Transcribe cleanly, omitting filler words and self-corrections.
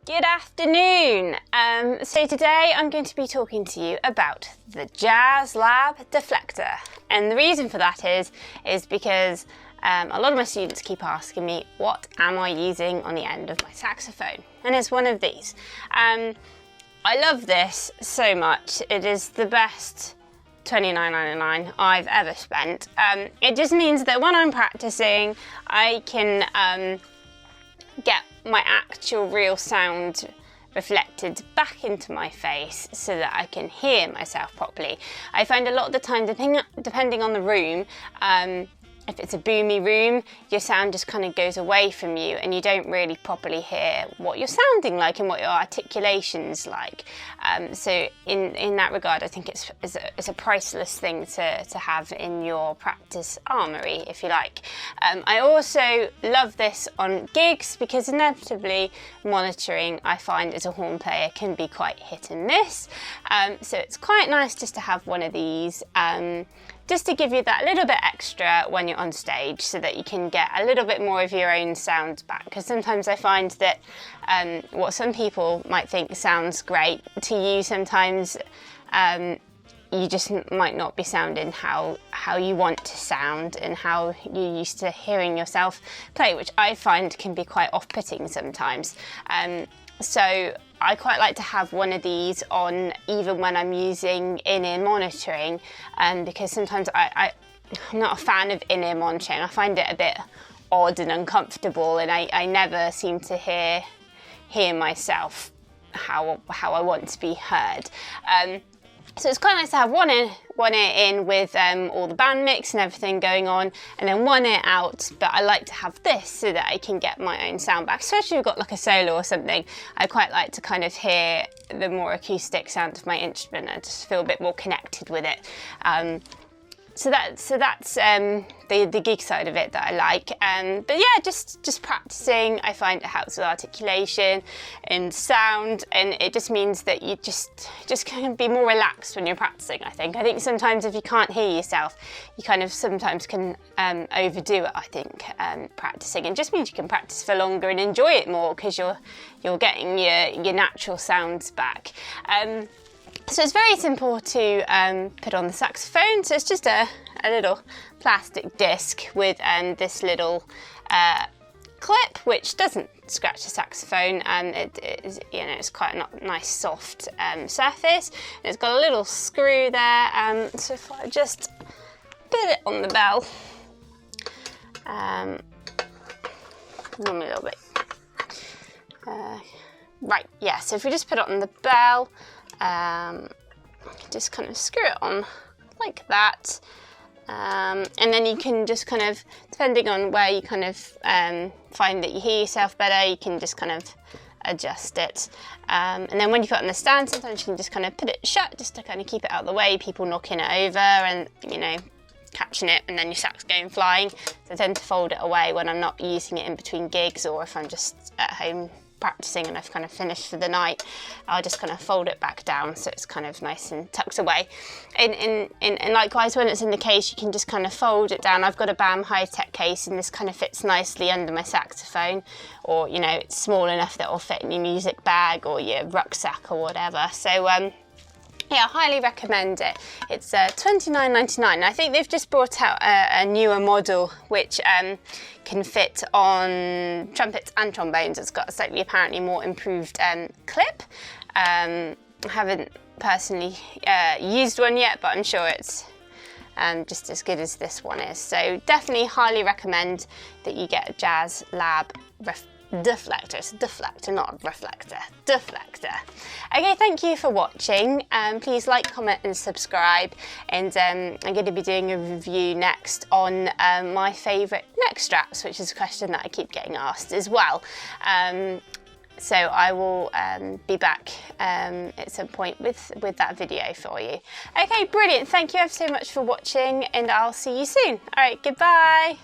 Good afternoon. So today I'm going to be talking to you about the JAZZLAB Deflector, and the reason for that is because a lot of my students keep asking me, what am I using on the end of my saxophone? And it's one of these. I love this so much. It is the best $29.99 I've ever spent. It just means that when I'm practicing, I can get my actual real sound reflected back into my face so that I can hear myself properly. I find a lot of the time, depending on the room, if it's a boomy room, your sound just kind of goes away from you and you don't really properly hear what you're sounding like and what your articulation's like. So in that regard, I think it's a priceless thing to have in your practice armoury, if you like. I also love this on gigs because inevitably monitoring, I find, as a horn player can be quite hit and miss. So it's quite nice just to have one of these. Just to give you that little bit extra when you're on stage so that you can get a little bit more of your own sound back. Because sometimes I find that what some people might think sounds great to you, sometimes you just might not be sounding how you want to sound and how you're used to hearing yourself play, which I find can be quite off-putting sometimes. So I quite like to have one of these on even when I'm using in-ear monitoring, because sometimes I'm not a fan of in-ear monitoring. I find it a bit odd and uncomfortable, and I never seem to hear myself how I want to be heard. So it's quite nice to have one ear in with all the band mix and everything going on, and then one ear out, but I like to have this so that I can get my own sound back, especially if you've got like a solo or something. I quite like to kind of hear the more acoustic sound of my instrument. I just feel a bit more connected with it. So that's the gig side of it that I like. But yeah, just practicing, I find it helps with articulation and sound, and it just means that you just can be more relaxed when you're practicing, I think. I think sometimes if you can't hear yourself, you kind of sometimes can overdo it, I think, practicing. It just means you can practice for longer and enjoy it more because you're getting your natural sounds back. So it's very simple to put on the saxophone. So it's just a little plastic disc with this little clip, which doesn't scratch the saxophone, and it is, it's quite a nice soft surface. It's got a little screw there. So if I just put it on the bell, normally a little bit. Right, yeah. So if we just put it on the bell. Just kind of screw it on like that, and then you can just kind of, depending on where you kind of find that you hear yourself better, you can just kind of adjust it, and then when you put it on the stand, sometimes you can just kind of put it shut just to kind of keep it out of the way, people knocking it over and catching it, and then your sax going flying. So I tend to fold it away when I'm not using it in between gigs, or if I'm just at home practicing and I've kind of finished for the night, I'll just kind of fold it back down so it's kind of nice and tucked away. And likewise, when it's in the case, you can just kind of fold it down. I've got a BAM high-tech case, and this kind of fits nicely under my saxophone, or it's small enough that it'll fit in your music bag or your rucksack or whatever. So yeah, I highly recommend it. It's $29.99. I think they've just brought out a newer model which can fit on trumpets and trombones. It's got a slightly, apparently, more improved clip. I haven't personally used one yet, but I'm sure it's just as good as this one is. So definitely highly recommend that you get a JAZZLAB Deflector. It's a deflector, not a reflector. Deflector. Okay, thank you for watching. Please like, comment and subscribe, and I'm going to be doing a review next on my favourite neck straps, which is a question that I keep getting asked as well. So I will be back at some point with that video for you. Okay, brilliant. Thank you ever so much for watching, and I'll see you soon. All right, goodbye.